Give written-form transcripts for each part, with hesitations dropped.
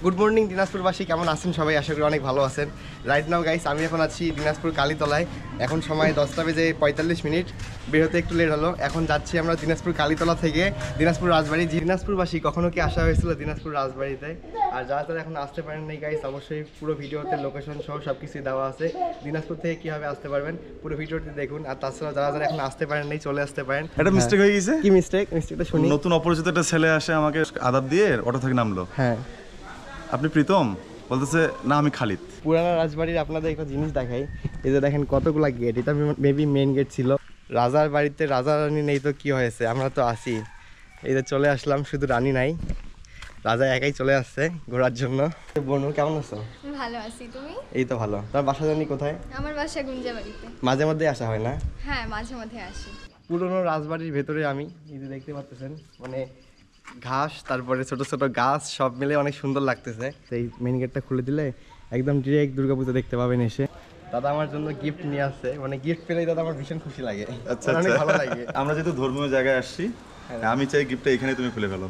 Good morning দিনাজপুরবাসী, কেমন আছেন সবাই? আশা করি অনেক ভালো আছেন। রাইট নাও গাইস, আমি এখন আছি দিনাজপুর কালীতলায়। এখন সময় 10:45। বের হতে একটু লেট হলো। এখন যাচ্ছি আমরা দিনাজপুর কালীতলা থেকে দিনাজপুর রাজবাড়ি। দিনাজপুরবাসী কখনো কি আসা হয়েছিল দিনাজপুর রাজবাড়িতে? আর যারা তারা এখন আসতে পারেন নাই গাইস, অবশ্যই পুরো ভিডিওতে লোকেশন সহ সব কিছুই দেওয়া আছে। দিনাজপুর থেকে কীভাবে আসতে পারবেন পুরো ভিডিওটি দেখুন। আর তাছাড়া যারা যারা এখন আসতে পারেন নাই চলে আসতে পারেন। একটা মিস্টেক হয়ে গেছে। কি মিস্টেক? মিস্টেকটা শুনি। নতুন অপরিচিত একটা ছেলে আসে, আমাকে আদাব দিয়ে অটো থেকে নামলো। হ্যাঁ, আপনি প্রীতম? বলতেছে না, আমি খালিদ। পুরানা রাজবাড়ির আপনাদের একটা জিনিস দেখাই। এই যে দেখেন কতগুলা গেট, এটা মেবি মেন গেট ছিল। রাজার বাড়িতে রাজা রানী নেই তো কি হয়েছে, আমরা তো আসি। এই যে চলে আসলাম, শুধু রানী নাই, রাজা একাই চলে আসছে ঘোরার জন্য। বনু, কেমন আছো? ভালো আছি, তুমি? এই তো ভালো। তার বাসা জানি কোথায়? আমার বাসা গুঞ্জাবাড়িতে। মাঝে মধ্যে আসা হয় না? হ্যাঁ, মাঝে মধ্যে আসি। পুরনো রাজবাড়ির ভেতরে আমি এই যে দেখতে পাচ্ছেন, মানে ঘাস, তারপরে ছোট ছোট গাছ সব মিলে অনেক সুন্দর লাগতেছে। এই মেন গেটটা খুলে দিলে একদম ডিরেক্ট দুর্গাপুজো দেখতে পাবেন এসে। দাদা আমার জন্য গিফট নিয়ে আসছে, মানে গিফট পেলেই দাদা আমার ভীষণ খুশি লাগে। আচ্ছা, অনেক ভালো লাগে। আমরা যেহেতু ধর্মীয় জায়গায় আসছি, আমি চাই গিফটটা এখানে তুমি খুলে ফেলো।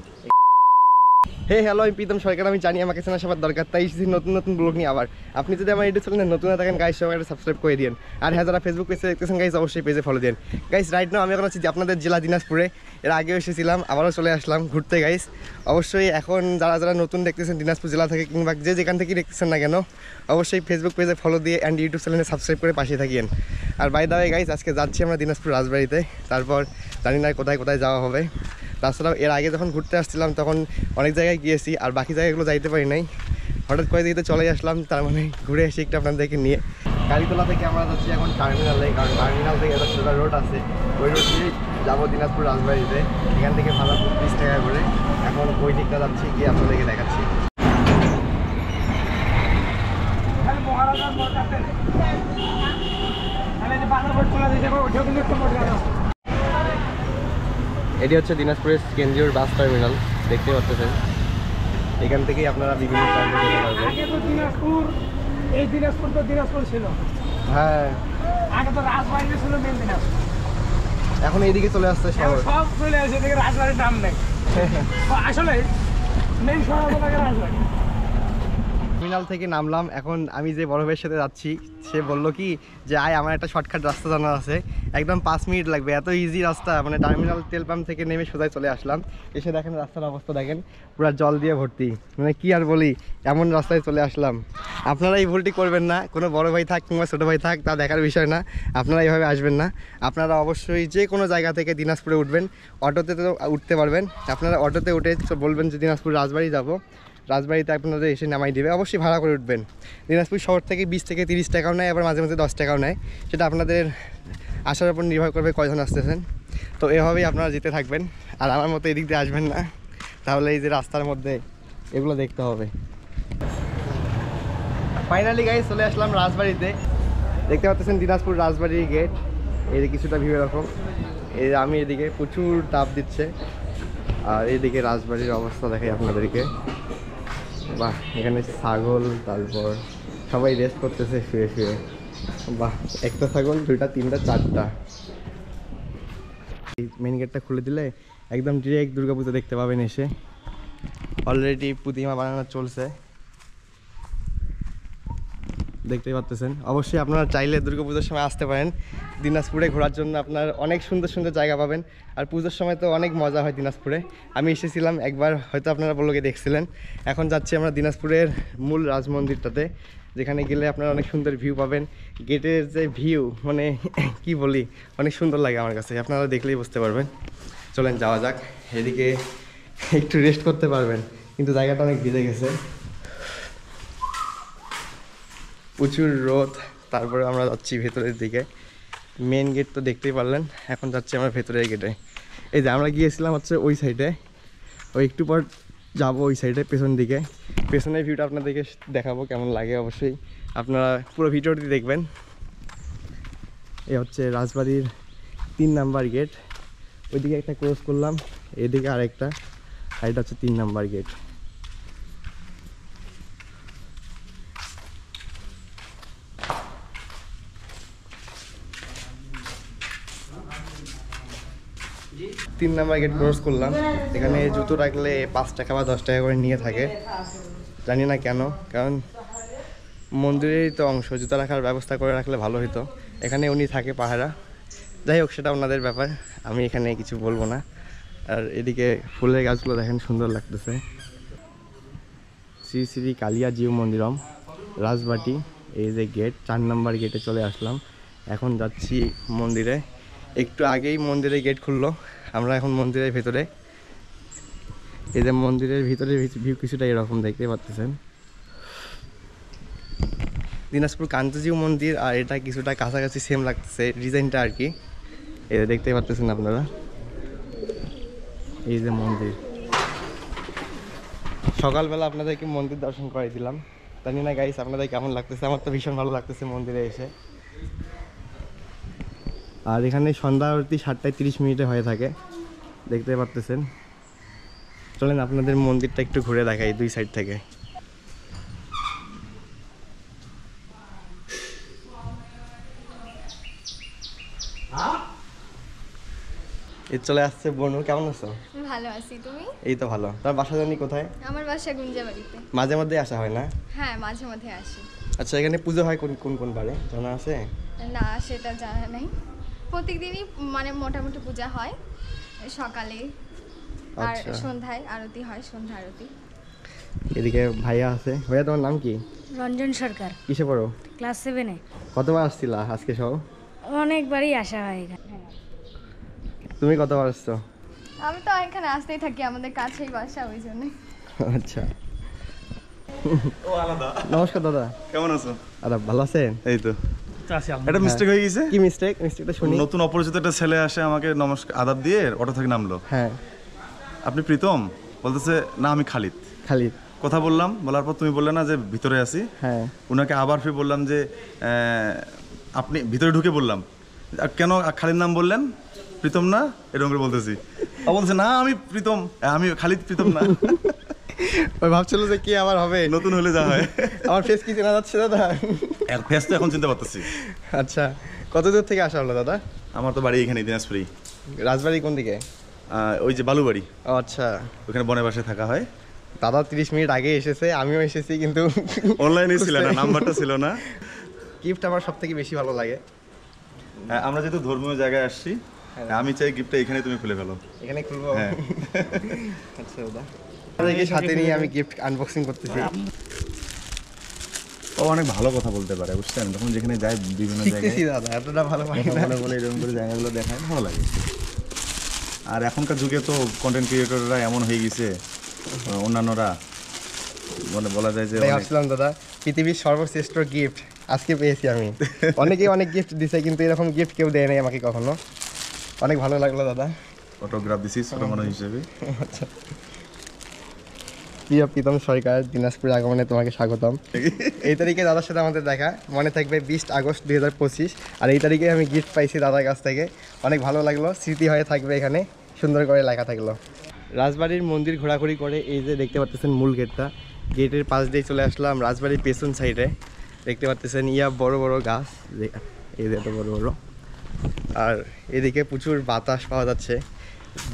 হে হ্যালো, আমি প্রীতম সরকার। আমি জানি আমাকে চেনা সবার দরকার, তাই এসেছি নতুন নতুন ব্লগ নিয়ে আবার। আপনি যদি আমার ইউটিউব চ্যানেলে নতুন থাকেন গাইস, সবাই একটা সাবস্ক্রাইব করে দিন। আর হ্যাঁ, যারা ফেসবুক পেজে দেখতেছেন গাইস, অবশ্যই পেজে ফলো দিন গাইস। রাইট নাও আমি এখন আছি আপনাদের জেলা দিনাজপুরে। এর আগেও এসেছিলাম, আবারও চলে আসলাম ঘুরতে গাইস। অবশ্যই এখন যারা যারা নতুন দেখতেছেন দিনাজপুর জেলা থেকে কিংবা যে যেখান থেকে দেখতেছেন না কেন, অবশ্যই ফেসবুক পেজে ফলো দিয়ে অ্যান্ড ইউটিউব চ্যানেলে সাবস্ক্রাইব করে পাশে থাকিয়েন। আর বাই দা ওয়ে গাইস, আজকে যাচ্ছি আমরা দিনাজপুর রাজবাড়িতে। তারপর জানি না কোথায় কোথায় যাওয়া হবে। তাছাড়াও এর আগে যখন ঘুরতে আসছিলাম তখন অনেক জায়গায় গিয়েছি, আর বাকি জায়গাগুলো যাইতে পারি নাই। হঠাৎ করে দিকে চলে আসলাম, তার মানে ঘুরে এসে একটু আপনাদেরকে নিয়ে। কালীতলা থেকে আমরা যাচ্ছি এখন টার্মিনালে, কারণ টার্মিনাল থেকে একটা সোজা রোড আছে, ওই রোড দিয়ে যাবো দিনাজপুর রাজবাড়িতে। এখান থেকে ভাড়া 20 টাকা করে। এখন ওই দিকটা যাচ্ছি, গিয়ে আপনাদেরকে দেখাচ্ছি। এটি হচ্ছে দিনাজপুরের কেন্দ্রীয় বাস টার্মিনাল, দেখতে পাচ্ছেন। এখান থেকেই আপনারা বিভিন্ন টাইমে যেতে পারবেন। আগে তো দিনাজপুর, এই দিনাজপুর তো দিনাজপুর ছিল। হ্যাঁ, আগে তো রাজবাড়ি ছিল মেন দিনাজপুর। এখন এইদিকে চলে আসছে শহর। সব চলে আসে, এদিকে রাজবাড়ির নাম নেই। আসলে মেন শহর হলো রাজবাড়ি। টার্মিনাল থেকে নামলাম। এখন আমি যে বড় ভাইয়ের সাথে যাচ্ছি, সে বললো কি যে আয়, আমার একটা শর্টকাট রাস্তা জানা আছে, একদম 5 মিনিট লাগবে, এত ইজি রাস্তা। মানে টার্মিনাল তেল পাম্প থেকে নেমে সোজাই চলে আসলাম। এসে দেখেন রাস্তার অবস্থা দেখেন, পুরো জল দিয়ে ভর্তি। মানে কি আর বলি, এমন রাস্তায় চলে আসলাম। আপনারা এই ভুলটি করবেন না, কোনো বড় ভাই থাক কিংবা ছোটো ভাই থাক, তা দেখার বিষয় না। আপনারা এইভাবে আসবেন না। আপনারা অবশ্যই যে কোনো জায়গা থেকে দিনাজপুরে উঠবেন, অটোতে তো উঠতে পারবেন। আপনারা অটোতে উঠে বলবেন যে দিনাজপুর রাজবাড়ি যাব, রাজবাড়িতে আপনাদের এসে নামাই দেবে। অবশ্যই ভাড়া করে উঠবেন। দিনাজপুর শহর থেকে 20 থেকে 30 টাকাও নেয়, আবার মাঝে মাঝে 10 টাকাও নেয়। সেটা আপনাদের আসার উপর নির্ভর করবে কয়জন আসতেছেন। তো এভাবেই আপনারা যেতে থাকবেন। আর আমার মতো এদিক দিয়ে আসবেন না, তাহলে এই যে রাস্তার মধ্যে এগুলো দেখতে হবে। ফাইনালি গাইস চলে আসলাম রাজবাড়িতে। দেখতে পাচ্ছেন দিনাজপুর রাজবাড়ির গেট। এই যে কিছুটা ভিউ এরকম। এই যে আমি এদিকে প্রচুর তাপ দিচ্ছে, আর এইদিকে রাজবাড়ির অবস্থা দেখাই আপনাদেরকে। বাহ, এখানে ছাগল, তারপর সবাই রেস্ট করতেছে শুয়ে শুয়ে। বাহ, একটা ছাগল, 2টা 3টা 4টা। এই মেন গেটটা খুলে দিলে একদম ডিরেক্ট দুর্গাপুজো দেখতে পাবেন এসে। অলরেডি প্রতিমা বানানো চলছে, দেখতেই পাচ্ছেন। অবশ্যই আপনারা চাইলে দুর্গাপুজোর সময় আসতে পারেন দিনাজপুরে ঘোরার জন্য। আপনার অনেক সুন্দর সুন্দর জায়গা পাবেন। আর পুজোর সময় তো অনেক মজা হয় দিনাজপুরে। আমি এসেছিলাম একবার, হয়তো আপনারা ব্লগে দেখছিলেন। এখন যাচ্ছি আমরা দিনাজপুরের মূল রাজমন্দিরটাতে, যেখানে গেলে আপনারা অনেক সুন্দর ভিউ পাবেন। গেটের যে ভিউ, মানে কি বলি, অনেক সুন্দর লাগে আমার কাছে। আপনারা দেখলেই বুঝতে পারবেন। চলেন যাওয়া যাক। এদিকে একটু রেস্ট করতে পারবেন, কিন্তু জায়গাটা অনেক ভিজে গেছে, প্রচুর রোদ। তারপরে আমরা যাচ্ছি ভেতরের দিকে। মেন গেট তো দেখতেই পারলেন, এখন যাচ্ছি আমরা ভেতরের গেটে। এই যে আমরা গিয়েছিলাম হচ্ছে ওই সাইডে, ওই একটু পর যাবো ওই সাইডে পেছন দিকে। পেছনের ভিউটা আপনাদেরকে দেখাবো কেমন লাগে। অবশ্যই আপনারা পুরো ভিডিওটি দেখবেন। এই হচ্ছে রাজবাড়ির 3 নাম্বার গেট। ওইদিকে একটা ক্রস করলাম, এদিকে আরেকটা, আর এটা হচ্ছে 3 number gate. 3 number gate cross করলাম। এখানে জুতো রাখলে 5 টাকা বা 10 টাকা করে নিয়ে থাকে, জানি না কেন, কারণ মন্দিরেরই তো অংশ, জুতো রাখার ব্যবস্থা করে রাখলে ভালো হতো। এখানে উনি থাকে পাহারা, যাই হোক সেটা ওনাদের ব্যাপার, আমি এখানে কিছু বলবো না। আর এদিকে ফুলের গাছগুলো দেখেন সুন্দর লাগতেছে। শ্রী শ্রী কালিয়া জিউ মন্দিরম, রাজবাটি। এই যে গেট, 4 নাম্বার গেটে চলে আসলাম। এখন যাচ্ছি মন্দিরে। একটু আগেই মন্দিরে গেট খুললো, আমরা এখন মন্দিরের ভেতরে। এই যে মন্দিরের ভিতরে ভিউ কিছুটা এরকম দেখতে পাচ্ছেন। দিনাজপুর কান্তজিউ মন্দির আর এটা কিছুটা কাছাকাছি সেম লাগতেছে ডিজাইনটা আর কি। এই যে দেখতে পাচ্ছেন আপনারা, এই যে মন্দির। সকালবেলা আপনাদেরকে মন্দির দর্শন করে দিলাম, জানি না গাইস আপনাদের কেমন লাগতেছে। আমার তো ভীষণ ভালো লাগতেছে মন্দিরে এসে। আর এখানে সন্ধ্যা আরতি 7:30 হয়ে থাকে, দেখতে পাচ্ছেন। চলেন আপনাদের মন্দিরটা একটু ঘুরে দেখাই দুই সাইড থেকে। এই চলে আসছে বনু, কেমন আছো? ভালো আছি, তুমি? এই তো ভালো। তার বাসা জানি কোথায়? আমার বাসা গুঞ্জাবাড়িতে। মাঝে মধ্যে আসা হয় না? হ্যাঁ, মাঝে মধ্যে আসি। আচ্ছা, এখানে পুজো হয় কোন কোন কোন বারে জানা আছে? না, সেটা জানা নেই। প্রত্যেকদিনই মানে মোটামুটি পূজা হয়, সকালে আর আচ্ছা। সন্ধ্যায় আরতি হয়, সন্ধ্যা আরতি। এদিকে ভাইয়া আছে। ভাইয়া তোমার নাম কি? রঞ্জন সরকার, কিসে পড়ো? ক্লাস 7-এ। কতবার আসছিলা আজকে সব? অনেকবারই আসা হয় এখানে। তুমি কতবার আসছো? আমি তো এখানে আসতেই থাকি, আমাদের কাছেই বাসা, ওই জন্য। আচ্ছা, ও আলাদা। নমস্কার দাদা, কেমন আছো? দাদা ভালো আছেন? এই তো আছি আমরা। একটা মিস্টেক হয়ে গেছে। কি মিস্টেকটা শুনি। নতুন অপরিচিত একটা ছেলে আসে, আমাকে নমস্কার আদাব দিয়ে অটো থেকে নামলো। হ্যাঁ, আপনি প্রীতম? বলতেছে না আমি খালিদ। খালিদ। কথা বললাম, বলার পর তুমি বললে না যে ভিতরে আছি। হ্যাঁ, ওনাকে আবার ফিরে বললাম যে আপনি ভিতরে ঢুকে বললাম কেন খালিদ নাম বললেন, প্রীতম না? এরকম করে বলতেছি। ও বলছে না আমি প্রীতম, আমি খালিদ, প্রীতম না। ওই ভাবছিল যে কি আবার হবে, নতুন হলে যা হয়। আমার ফেস কি চেনা যাচ্ছে দাদা? ফেস তো এখন চিনতে পারতেছি। আচ্ছা, কত দূর থেকে আসা হলো দাদা? আমার তো বাড়ি এখানে দিনাজপুরি। রাজবাড়ি কোন দিকে? ওই যে বালুবাড়ি, ও আচ্ছা। ওখানে বনের বাসায় থাকা হয়। দাদা 30 মিনিট আগে এসেছে, আমিও এসেছি, কিন্তু অনলাইনে ছিল না, নাম্বারটা ছিল না। গিফট আমার সব থেকে বেশি ভালো লাগে। আমরা যেহেতু ধর্মীয় জায়গায় আসছি, আমি চাই গিফটটা এখানে তুমি খুলে ফেলো। এখানে খুলবো? হ্যাঁ। আচ্ছা দাদা, আপনাদেরকে সাথে নিয়ে আমি গিফট আনবক্সিং করতেছি। ও অনেক ভালো কথা বলতে পারে, বুঝছেন? তখন যেখানে যাই বিভিন্ন শিখতেছি জায়গায় দাদা, এতটা ভালো পারি না। বলে বলে এরকম করে জায়গাগুলো দেখায়, ভালো লাগে। আর এখনকার যুগে তো কন্টেন্ট ক্রিয়েটররা এমন হয়ে গেছে, অন্যান্যরা মানে বলা যায় যে তাই ভাবছিলাম দাদা, পৃথিবীর সর্বশ্রেষ্ঠ গিফট আজকে পেয়েছি আমি। অনেকেই অনেক গিফট দিছে, কিন্তু এরকম গিফট কেউ দেয় নাই আমাকে কখনো। অনেক ভালো লাগলো দাদা। ফটোগ্রাফ দিছি ছোট মানুষ হিসেবে। আচ্ছা, প্রিয় প্রীতম সরকার, দিনাজপুর আগমনে তোমাকে স্বাগতম। এই তারিখে দাদার সাথে আমাদের দেখা, মনে থাকবে 20 আগস্ট 2025। আর এই তারিখে আমি গিফট পাইছি দাদার কাছ থেকে, অনেক ভালো লাগলো, স্মৃতি হয়ে থাকবে এখানে, সুন্দর করে লেখা থাকলো। রাজবাড়ির মন্দির ঘোরাঘুরি করে এই যে দেখতে পাচ্ছেন মূল গেটটা, গেটের পাশ দিয়ে চলে আসলাম রাজবাড়ির পেছন সাইডে। দেখতে পাচ্ছেন বড় বড় গাছ, এই যে এত বড় বড়। আর এদিকে প্রচুর বাতাস পাওয়া যাচ্ছে,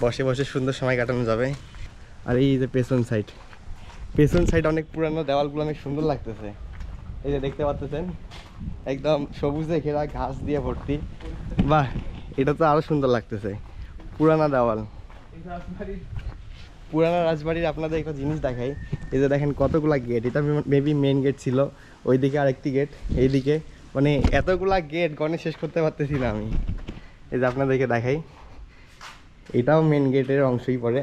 বসে বসে সুন্দর সময় কাটানো যাবে। আর এই যে পেছন সাইড অনেক পুরানো, দেওয়ালগুলো অনেক সুন্দর লাগতেছে। এই যে দেখতে পাচ্ছেন একদম সবুজে ঘেরা, ঘাস দিয়ে ভর্তি। বাহ, এটা তো আরো সুন্দর লাগতেছে। পুরানা দেওয়াল, পুরানা রাজবাড়ির আপনাদের একটা জিনিস দেখাই। এই যে দেখেন কতগুলা গেট, এটা মেবি মেন গেট ছিল, ওইদিকে আরেকটি গেট, এইদিকে, মানে এতগুলা গেট গণে শেষ করতে পারতেছি না আমি। এই যে আপনাদেরকে দেখাই, এটাও মেন গেটের অংশই পড়ে।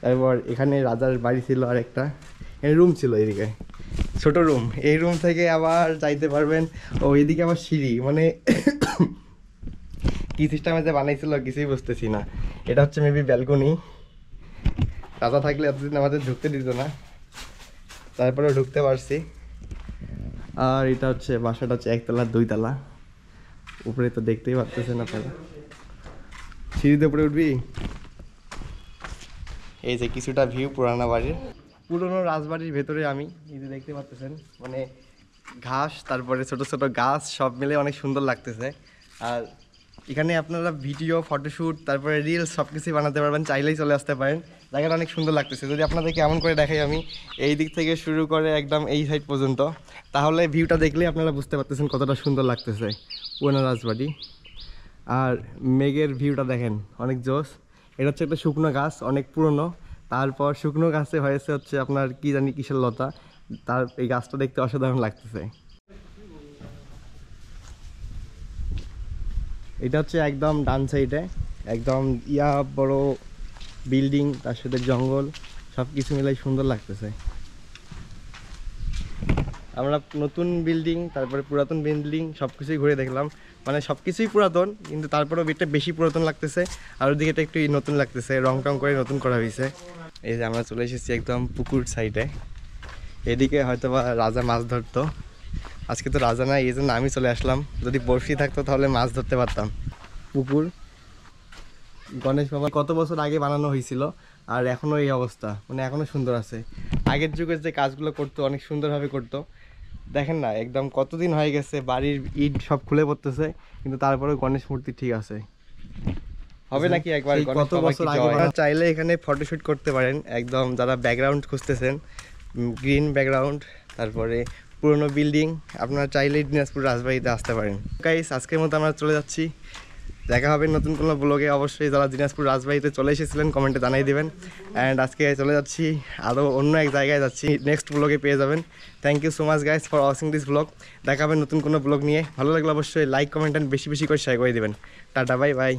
তারপর এখানে রাজার বাড়ি ছিল, আর একটা রুম ছিল এদিকে, ছোট রুম। এই রুম থেকে আবার যাইতে পারবেন, ও এদিকে আবার সিঁড়ি, মানে কি সিস্টেমে যে বানাইছিল কিছুই বুঝতেছি না। এটা হচ্ছে মেবি ব্যালকনি। রাজা থাকলে এতদিন আমাদের ঢুকতে দিত না, তারপরেও ঢুকতে পারছি। আর এটা হচ্ছে বাসাটা হচ্ছে 1 তলা 2 তলা, উপরে তো দেখতেই পারতেছেন আপনারা। সিঁড়িতে উপরে উঠবি। এই যে কিছুটা ভিউ পুরানা বাড়ির, পুরনো রাজবাড়ির ভেতরে আমি, এই যে দেখতে পাচ্ছেন, মানে ঘাস, তারপরে ছোট ছোট গাছ সব মিলে অনেক সুন্দর লাগতেছে। আর এখানে আপনারা ভিডিও, ফটোশ্যুট, তারপরে রিলস সব কিছুই বানাতে পারবেন, চাইলেই চলে আসতে পারেন। জায়গাটা অনেক সুন্দর লাগতেছে। যদি আপনাদেরকে এমন করে দেখাই আমি এই দিক থেকে শুরু করে একদম এই সাইড পর্যন্ত, তাহলে ভিউটা দেখলেই আপনারা বুঝতে পারতেছেন কতটা সুন্দর লাগতেছে পুরানো রাজবাড়ি। আর মেঘের ভিউটা দেখেন, অনেক জোস। এটা হচ্ছে একটা শুকনো গাছ, অনেক পুরনো। তারপর শুকনো গাছে হয়েছে হচ্ছে আপনার কি জানি কিসের লতা, তার এই গাছটা দেখতে অসাধারণ লাগতেছে। এটা হচ্ছে একদম ডান সাইডে, একদম বড় বিল্ডিং, তার সাথে জঙ্গল, সব কিছু মিলাই সুন্দর লাগতেছে। আমরা নতুন বিল্ডিং, তারপরে পুরাতন বিল্ডিং সব কিছুই ঘুরে দেখলাম। মানে সব কিছুই পুরাতন, কিন্তু তারপরেও এটা বেশি পুরাতন লাগতেছে, আর ওদিকে এটা একটু নতুন লাগতেছে, রং টং করে নতুন করা হয়েছে। এই যে আমরা চলে এসেছি একদম পুকুর সাইডে। এদিকে হয়তো বা রাজা মাছ ধরতো, আজকে তো রাজা নাই, এই জন্য আমি চলে আসলাম। যদি বড়শি থাকতো তাহলে মাছ ধরতে পারতাম। পুকুর গণেশ বাবা কত বছর আগে বানানো হয়েছিল, আর এখনও এই অবস্থা, মানে এখনও সুন্দর আছে। আগের যুগের যে কাজগুলো করতো অনেক সুন্দরভাবে করতো। দেখেন না, একদম কতদিন হয়ে গেছে, বাড়ির ইট সব খুলে পড়তেছে, কিন্তু তারপরে গণেশ মূর্তি ঠিক আছে। হবে নাকি একবার কত বছর আগে? চাইলে এখানে ফটোশ্যুট করতে পারেন, একদম যারা ব্যাকগ্রাউন্ড খুঁজতেছেন, গ্রিন ব্যাকগ্রাউন্ড, তারপরে পুরনো বিল্ডিং, আপনারা চাইলেই দিনাজপুর রাজবাড়িতে আসতে পারেন। গাইস, আজকের মতো আমরা চলে যাচ্ছি, দেখা হবে নতুন কোনো ব্লগে। অবশ্যই যারা দিনাজপুর রাজবাড়িতে চলে এসেছিলেন কমেন্টে জানাই দেবেন। অ্যান্ড আজকে চলে যাচ্ছি আরও অন্য এক জায়গায় যাচ্ছি, নেক্সট ব্লগে পেয়ে যাবেন। Thank you so much guys for watching this blog. দেখা হবে নতুন কোনো ব্লগ নিয়ে। ভালো লাগলে অবশ্যই লাইক, কমেন্ট অ্যান্ড বেশি বেশি করে শেয়ার করে দেবেন। Tata, bye bye.